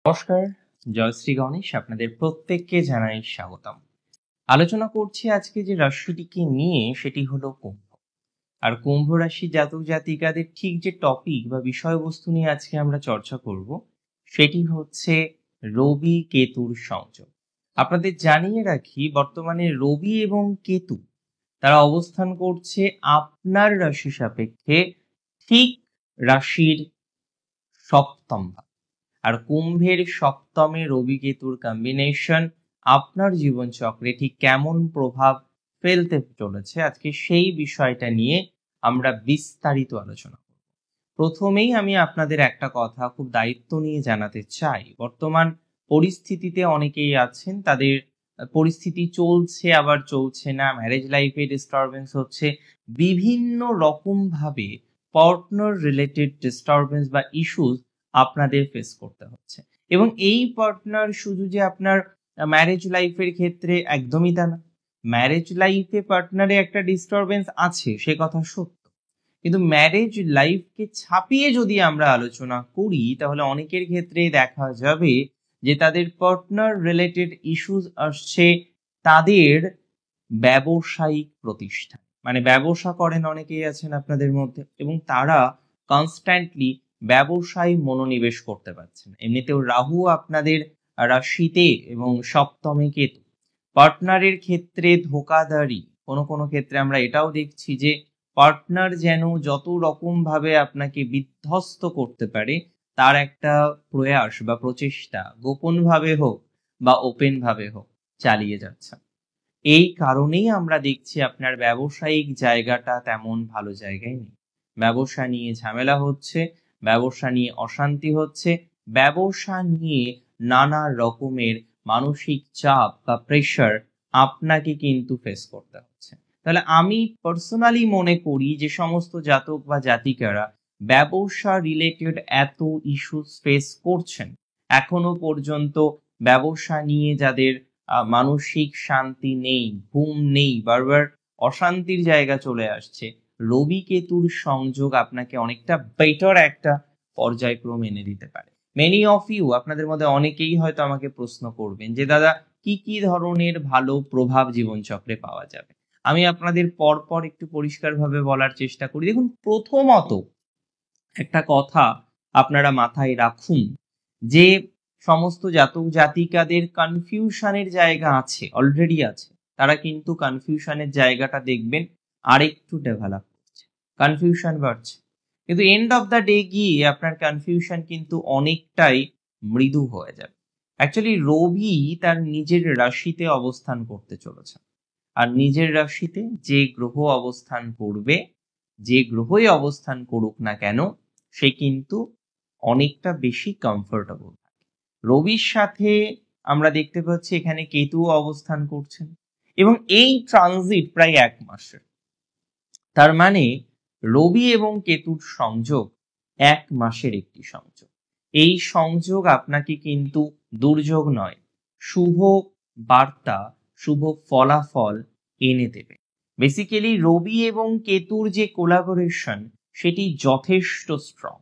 নমস্কার, জয়শ্রী গণেশ আপনাদের প্রত্যেককে জানাই স্বাগতম। আলোচনা করছি আজকে যে রাশিটিকে নিয়ে, সেটি হলো কুম্ভ। আর কুম্ভ রাশি জাতক জাতিকাদের ঠিক যে টপিক বা বিষয়বস্তু নিয়ে আজকে আমরা চর্চা করব, সেটি হচ্ছে রবি কেতুর সংযোগ। আপনাদের জানিয়ে রাখি, বর্তমানে রবি এবং কেতু তারা অবস্থান করছে আপনার রাশি সাপেক্ষে ঠিক রাশির সপ্তম ভাব। আর কুম্ভের সপ্তমে রবি কেতুর কম্বিনেশন আপনার জীবনচক্রে ঠিক কেমন প্রভাব ফেলতে চলেছে, আজকে সেই বিষয়টা নিয়ে আমরা বিস্তারিত আলোচনা করব। প্রথমেই আমি আপনাদের একটা কথা খুব দায়িত্ব নিয়ে জানাতে চাই। বর্তমান পরিস্থিতিতে অনেকেই আছেন, তাদের পরিস্থিতি চলছে আবার চলছে না, ম্যারেজ লাইফে ডিস্টারবেন্স হচ্ছে, বিভিন্ন রকম ভাবে পার্টনার রিলেটেড ডিস্টারবেন্স বা ইস্যুস আপনাদের ফেস করতে হচ্ছে। এবং এই পার্টনার শুধু যে আপনার ম্যারেজ লাইফের ক্ষেত্রে একদমই তা না। ম্যারেজ লাইফে পার্টনারে একটা ডিস্টারবেন্স আছে, সে কথা সত্য, কিন্তু ম্যারেজ লাইফকে ছাপিয়ে যদি আমরা আলোচনা করি, তাহলে অনেকের ক্ষেত্রে দেখা যাবে যে তাদের পার্টনার রিলেটেড ইস্যুস আসছে তাদের ব্যবসায়িক প্রতিষ্ঠান, মানে ব্যবসা করেন অনেকেই আছেন আপনাদের মধ্যে, এবং তারা কনস্ট্যান্টলি ব্যবসায় মনোনিবেশ করতে পারছেন। এমনিতেও রাহু আপনাদের রাশিতে এবং সপ্তমে কেতু। পার্টনারের ক্ষেত্রে ধোঁকাধারী, কোনো কোনো ক্ষেত্রে আমরা এটাও দেখছি যে পার্টনার যেন যত রকম ভাবে আপনাকে বিধ্বস্ত করতে পারে, তার একটা প্রয়াস বা প্রচেষ্টা গোপন ভাবে হোক বা ওপেন ভাবে হোক চালিয়ে যাচ্ছে। এই কারণেই আমরা দেখছি আপনার ব্যবসায়িক জায়গাটা তেমন ভালো জায়গায় নেই। ব্যবসা নিয়ে ঝামেলা হচ্ছে, ব্যবসা নিয়ে অশান্তি হচ্ছে, ব্যবসা নিয়ে নানা রকমের মানসিক চাপ বা প্রেশার আপনাকে কিন্তু ফেস করতে হচ্ছে। তাহলে আমি পার্সোনালি মনে করি যে সমস্ত জাতক বা জাতিকারা ব্যবসা রিলেটেড এত ইস্যুস ফেস করছেন, এখনো পর্যন্ত ব্যবসা নিয়ে যাদের মানসিক শান্তি নেই, ঘুম নেই, বারবার অশান্তির জায়গা চলে আসছে, রবি কেতুর সংযোগ আপনাকে অনেকটা বেটার একটা পর্যায়ক্রম এনে দিতে পারে। মেনি অফ ইউ, আপনাদের মধ্যে অনেকেই হয়তো আমাকে প্রশ্ন করবেন যে দাদা, কি কি ধরনের ভালো প্রভাব জীবনচক্রে পাওয়া যাবে। আমি আপনাদের পরপর একটু পরিষ্কারভাবে বলার চেষ্টা করি। দেখুন, প্রথমত একটা কথা আপনারা মাথায় রাখুন যে সমস্ত জাতক জাতিকাদের কনফিউশনের জায়গা আছে, অলরেডি আছে, তারা কিন্তু কনফিউশনের জায়গাটা দেখবেন আরেকটু ডেভেলপ করছে, কনফিউশন বাড়ছে, কিন্তু এন্ড অফ দ্য ডে গিয়ে আপনার কনফিউশন কিন্তু অনেকটাই মৃদু হয়ে যাবে। অ্যাকচুয়ালি রবি তার নিজের রাশিতে অবস্থান করতে চলেছে, আর নিজের রাশিতে যে গ্রহ অবস্থান করবে, যে গ্রহই অবস্থান করুক না কেন, সে কিন্তু অনেকটা বেশি কমফোর্টেবল থাকে। রবির সাথে আমরা দেখতে পাচ্ছি এখানে কেতু অবস্থান করছেন, এবং এই ট্রানজিট প্রায় 1 মাসের। তার মানে রবি এবং কেতুর সংযোগ 1 মাসের একটি সংযোগ। এই সংযোগ আপনাকে কিন্তু দুর্যোগ নয়, শুভ বার্তা, শুভ ফলাফল এনে দেবে। বেসিক্যালি রবি এবং কেতুর যে কোলাবোরেশন, সেটি যথেষ্ট স্ট্রং।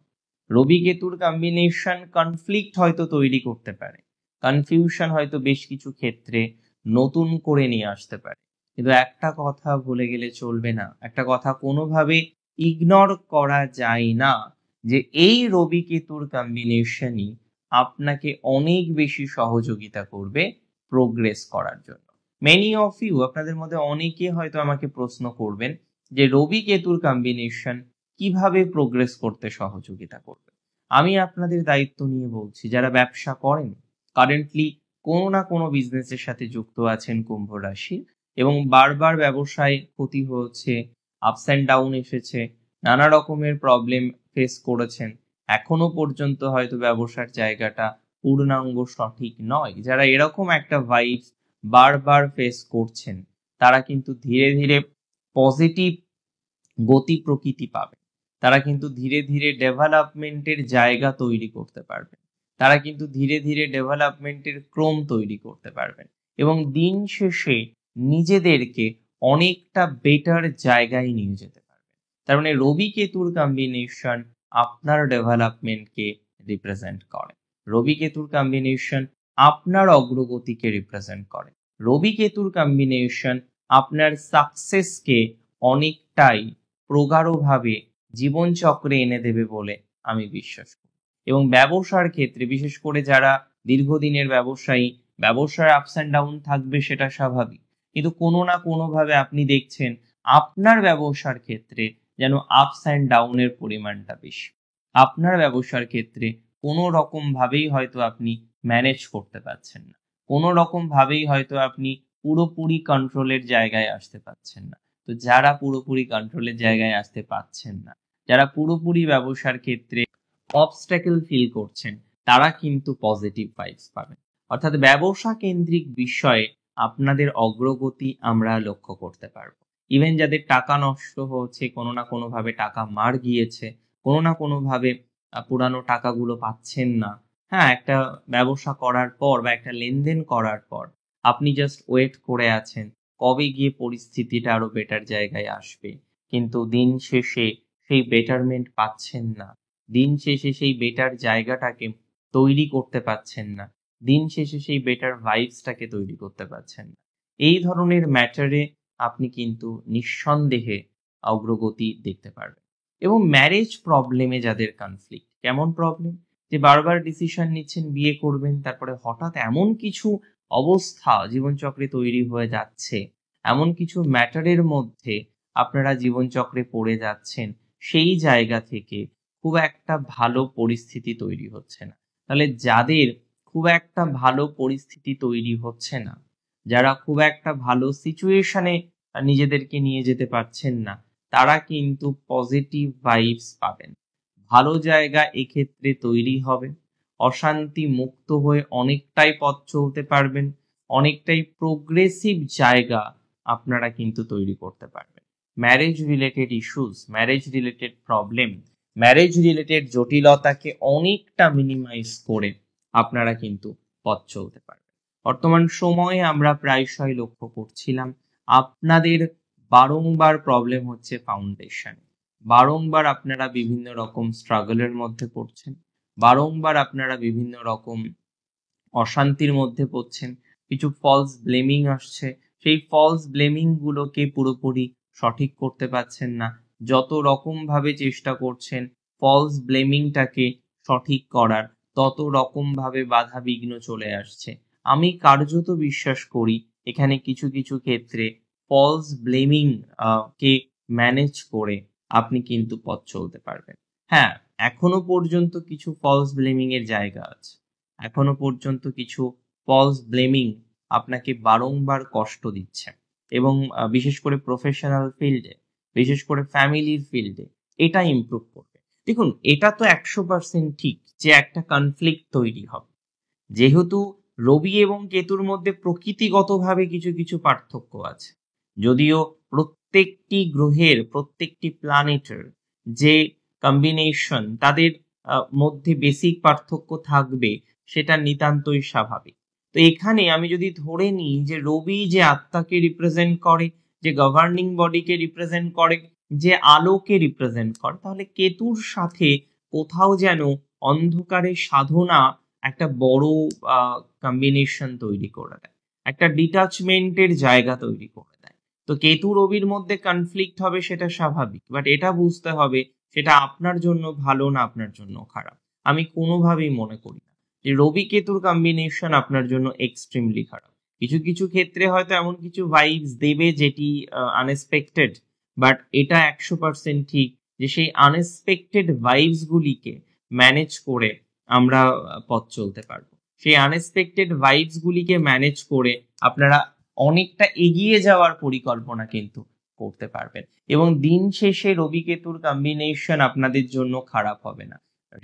রবি কেতুর কম্বিনেশন কনফ্লিক্ট হয়তো তৈরি করতে পারে, কনফিউশন হয়তো বেশ কিছু ক্ষেত্রে নতুন করে নিয়ে আসতে পারে, কিন্তু একটা কথা ভুলে গেলে চলবে না, একটা কথা কোনোভাবে ইগনোর করা যায় না, যে এই রবি কেতুর কম্বিনেশনই আপনাকে অনেক বেশি সহযোগিতা করবে প্রোগ্রেস করার জন্য। মেনি অফ ইউ, আপনাদের মধ্যে অনেকে হয়তো আমাকে প্রশ্ন করবেন যে রবি কেতুর কম্বিনেশন কিভাবে প্রোগ্রেস করতে সহযোগিতা করবে। আমি আপনাদের দায়িত্ব নিয়ে বলছি, যারা ব্যবসা করেন, কারেন্টলি কোনো না কোনো বিজনেসের সাথে যুক্ত আছেন কুম্ভ রাশি, এবং বারবার ব্যবসায় ক্ষতি হচ্ছে, আপস অ্যান্ড ডাউন এসেছে, নানা রকমের প্রবলেম ফেস করেছেন, এখনো পর্যন্ত হয়তো ব্যবসার জায়গাটা পূর্ণাঙ্গ সঠিক নয়, যারা এরকম একটা ভাইবস বারবার ফেস করছেন, তারা কিন্তু ধীরে ধীরে পজিটিভ গতি প্রকৃতি পাবে, তারা কিন্তু ধীরে ধীরে ডেভেলপমেন্টের জায়গা তৈরি করতে পারবেন, তারা কিন্তু ধীরে ধীরে ডেভেলপমেন্টের ক্রম তৈরি করতে পারবেন, এবং দিন শেষে নিজেদেরকে অনেকটা বেটার জায়গায় নিয়ে যেতে পারবেন। তার মানে রবি কেতুর কম্বিনেশন আপনার ডেভেলপমেন্টকে রিপ্রেজেন্ট করে। রবি কেতুর কম্বিনেশন আপনার অগ্রগতিকে রিপ্রেজেন্ট করে। রবি কেতুর কম্বিনেশন আপনার সাকসেসকে অনেকটাই প্রগাঢ়ভাবে জীবনচক্রে এনে দেবে বলে আমি বিশ্বাস করি। এবং ব্যবসার ক্ষেত্রে বিশেষ করে যারা দীর্ঘদিনের ব্যবসায়ী, ব্যবসার আপস অ্যান্ড ডাউন থাকবে, সেটা স্বাভাবিক, কিন্তু কোনো না কোনোভাবে আপনি দেখছেন আপনার ব্যবসার ক্ষেত্রে যেন আপস অ্যান্ড ডাউনের পরিমাণটা বেশি। আপনার ব্যবসার ক্ষেত্রে কোনো রকম ভাবেই হয়তো আপনি ম্যানেজ করতে পারছেন না, কোনো রকম ভাবেই হয়তো আপনি পুরোপুরি কন্ট্রোলের জায়গায় আসতে পারছেন না। তো যারা পুরোপুরি কন্ট্রোলের জায়গায় আসতে পারছেন না, যারা পুরোপুরি ব্যবসার ক্ষেত্রে অবস্ট্যাকল ফিল করছেন, তারা কিন্তু পজিটিভ ভাইবস পাবেন। অর্থাৎ ব্যবসা কেন্দ্রিক বিষয়ে আপনাদের অগ্রগতি আমরা লক্ষ্য করতে পারবো। ইভেন যাদের টাকা নষ্ট হচ্ছে, কোনো না কোনোভাবে টাকা মার গিয়েছে, কোনো না কোনোভাবে পুরানো টাকাগুলো পাচ্ছেন না, হ্যাঁ, একটা ব্যবসা করার পর বা একটা লেনদেন করার পর আপনি জাস্ট ওয়েট করে আছেন কবে গিয়ে পরিস্থিতিটা আরো বেটার জায়গায় আসবে, কিন্তু দিন শেষে সেই বেটারমেন্ট পাচ্ছেন না, দিন শেষে সেই বেটার জায়গাটাকে তৈরি করতে পারছেন না, দিন শেষে সেই বেটার ভাইবসটাকে তৈরি করতে পারছেন না। এই ধরনের ম্যাটারে আপনি কিন্তু নিঃসন্দেহে অগ্রগতি দেখতে পারবেন। এবং ম্যারেজ প্রবলেমে যাদের কনফ্লিক্ট, কেমন প্রবলেম, যে বারবার ডিসিশন নিচ্ছেন বিয়ে করবেন, তারপরে হঠাৎ এমন কিছু অবস্থা জীবনচক্রে তৈরি হয়ে যাচ্ছে, এমন কিছু ম্যাটারের মধ্যে আপনারা জীবনচক্রে পড়ে যাচ্ছেন, সেই জায়গা থেকে খুব একটা ভালো পরিস্থিতি তৈরি হচ্ছে না। তাহলে যাদের খুব একটা ভালো পরিস্থিতি তৈরি হচ্ছে না, যারা খুব একটা ভালো সিচুয়েশনে নিজেদেরকে নিয়ে যেতে পারছেন না, তারা কিন্তু পজিটিভ ভাইবস পাবেন। ভালো জায়গা এক্ষেত্রে তৈরি হবে, অশান্তি মুক্ত হয়ে অনেকটাই পথ চলতে পারবেন, অনেকটাই প্রোগ্রেসিভ জায়গা আপনারা কিন্তু তৈরি করতে পারবেন। Marriage related issues, marriage related problem, marriage related জটিলতাকে অনেকটা মিনিমাইজ করে আপনারা কিন্তু পথ চলতে পারবেন। বর্তমান সময়ে আমরা প্রায়শই লক্ষ্য করছিলাম আপনাদের বারংবার প্রবলেম হচ্ছে ফাউন্ডেশন, বারংবার আপনারা বিভিন্ন রকম স্ট্রাগলের মধ্যে পড়ছেন, বারংবার আপনারা বিভিন্ন রকম অশান্তির মধ্যে পড়ছেন, কিছু ফলস ব্লেমিং আসছে, সেই ফলস ব্লেমিং গুলোকে পুরোপুরি সঠিক করতে পারছেন না, যত রকম ভাবে চেষ্টা করছেন ফলস ব্লেমিংটাকে সঠিক করার, তত রকম ভাবে বাধা বিঘ্ন চলে আসছে। আমি কার্যত বিশ্বাস করি এখানে কিছু কিছু ক্ষেত্রে ফলস ব্লেমিং কে ম্যানেজ করে আপনি কিন্তু পথ চলতে পারবেন। হ্যাঁ, এখনো পর্যন্ত কিছু ফলস ব্লেমিং এর জায়গা আছে, এখনো পর্যন্ত কিছু ফলস ব্লেমিং আপনাকে বারংবার কষ্ট দিচ্ছে, এবং বিশেষ করে প্রফেশনাল ফিল্ডে, বিশেষ করে ফ্যামিলির ফিল্ডে এটা ইমপ্রুভ করবে। দেখুন, এটা তো 100% ঠিক যে একটা কনফ্লিক্ট তৈরি হবে, যেহেতু রবি এবং কেতুর মধ্যে প্রকৃতিগতভাবে কিছু কিছু পার্থক্য আছে, যদিও প্রত্যেকটি গ্রহের, প্রত্যেকটি প্ল্যানেটের যে কম্বিনেশন, তাদের মধ্যে বেসিক পার্থক্য থাকবে, সেটা নিতান্তই স্বাভাবিক। তো এখানে আমি যদি ধরে নিই যে রবি যে আত্মাকে রিপ্রেজেন্ট করে, যে গভর্নিং বডিকে রিপ্রেজেন্ট করে, যে আলোকে রিপ্রেজেন্ট করে, তাহলে কেতুর সাথে কোথাও যেন অন্ধকারের সাধনা একটা বড় কম্বিনেশন তৈরি করে দেয়, একটা ডিটাচমেন্টের জায়গা তৈরি করে দেয়। তো কেতু রবির মধ্যে কনফ্লিক্ট হবে, সেটা স্বাভাবিক, বাট এটা বুঝতে হবে সেটা আপনার জন্য ভালো না আপনার জন্য খারাপ। আমি কোনোভাবেই মনে করি না যে রবি কেতুর কম্বিনেশন আপনার জন্য এক্সট্রিমলি খারাপ। কিছু কিছু ক্ষেত্রে হয়তো এমন কিছু ভাইবস দেবে যেটি আনএক্সপেক্টেড, বাট এটা 100% ঠিক যে সেই আনএক্সপেক্টেড ভাইবস গুলিকে ম্যানেজ করে আমরা পথ চলতে পারবো। সেই আনএক্সপেক্টেড ভাইবস গুলিকে ম্যানেজ করে আপনারা অনেকটা এগিয়ে যাওয়ার পরিকল্পনা কিন্তু করতে পারবেন। এবং দিন শেষে রবি কেতুর কম্বিনেশন আপনাদের জন্য খারাপ হবে না।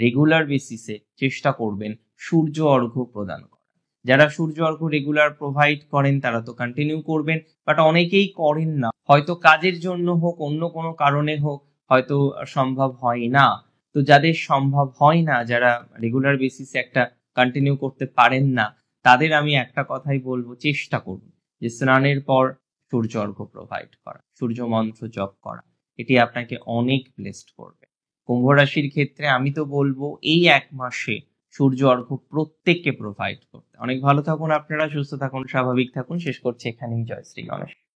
রেগুলার বেসিসে চেষ্টা করবেন সূর্য অর্ঘ্য প্রদান করা। যারা সূর্য অর্ঘ্য রেগুলার প্রোভাইড করেন তারা তো কন্টিনিউ করবেন, বাট অনেকেই করেন না, হয়তো কাজের জন্য হোক, অন্য কোনো কারণে হোক, হয়তো সম্ভব হয় না। তো যাদের সম্ভব হয় না, যারা রেগুলার বেসিসে একটা কন্টিনিউ করতে পারেন না, তাদের আমি একটা কথাই বলবো, চেষ্টা করুন যে স্নানের পর সূর্য অর্ঘ্য প্রোভাইড করা, সূর্য মন্ত্র জপ করা, এটি আপনাকে অনেক ব্লেসড করবে। কুম্ভ রাশির ক্ষেত্রে আমি তো বলবো এই এক মাসে সূর্য অর্ঘ্য প্রত্যেককে প্রোভাইড করতে। অনেক ভালো থাকুন আপনারা, সুস্থ থাকুন, স্বাভাবিক থাকুন। শেষ করছি এখানেই। জয় শ্রী গণেশ।